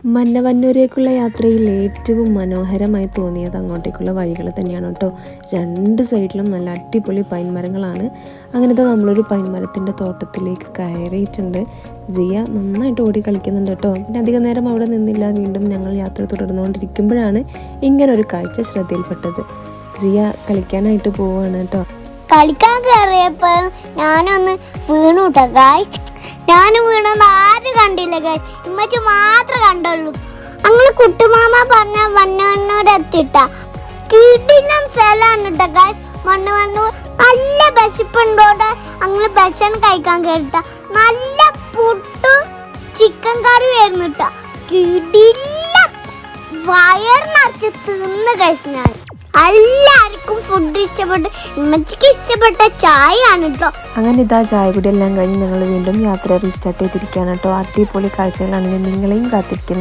മന്നവന്നൂരേക്കുള്ള യാത്രയിൽ ഏറ്റവും മനോഹരമായി തോന്നിയത് അങ്ങോട്ടേക്കുള്ള വഴികൾ തന്നെയാണ് കേട്ടോ. രണ്ട് സൈഡിലും നല്ല അടിപൊളി പൈൻ മരങ്ങളാണ്. അങ്ങനത്തെ നമ്മളൊരു പൈൻ മരത്തിൻ്റെ തോട്ടത്തിലേക്ക് കയറിയിട്ടുണ്ട്. ജിയ നന്നായിട്ട് ഓടി കളിക്കുന്നുണ്ട് കേട്ടോ. പിന്നെ അധികം നേരം അവിടെ നിന്നില്ല. വീണ്ടും ഞങ്ങൾ യാത്ര തുടർന്നുകൊണ്ടിരിക്കുമ്പോഴാണ് ഇങ്ങനൊരു കാഴ്ച ശ്രദ്ധയിൽപ്പെട്ടത്. ജിയ കളിക്കാനായിട്ട് പോവുകയാണ് കേട്ടോ. കളിക്കാൻ കയറിയപ്പോൾ ഞാനൊന്ന് വീണു കേട്ടോ. ഞാൻ വീണെന്ന് ആരും കണ്ടില്ല ഗൈസ്, ഇമ്മച്ചി മാത്രമേ കണ്ടുള്ളൂ. ഞങ്ങള് കുട്ടുമാമ പറഞ്ഞ മണ്ണവന്നൂർ എത്തിട്ട കിടിലം സ്ഥലമാണ് കേട്ടോ ഗൈസ്. മണ്ണവന്നൂർ നല്ല വിശപ്പുണ്ടോടെ ഞങ്ങള് ഭക്ഷണം കഴിക്കാൻ കേട്ട നല്ല പുട്ടും ചിക്കൻ കറിയും ആയിരുന്നു കേട്ടോ. കിടിലം വയർ നിറച്ച് തിന്ന് ഗൈസ്. ഞാൻ എല്ലാവർക്കും ഫുഡ് ഇഷ്ടപ്പെട്ടു. ഉമ്മച്ചിക്ക് ഇഷ്ടപ്പെട്ട ചായ ആണ് കേട്ടോ. അങ്ങനെ ഇതാ ചായ കൂടി എല്ലാം കഴിഞ്ഞ് ഞങ്ങൾ വീണ്ടും യാത്ര റീസ്റ്റാർട്ട് ചെയ്തിരിക്കുകയാണ് കേട്ടോ. അടിപൊളി കാഴ്ചകളാണെങ്കിൽ നിങ്ങളെയും കാത്തിരിക്കുന്നത്.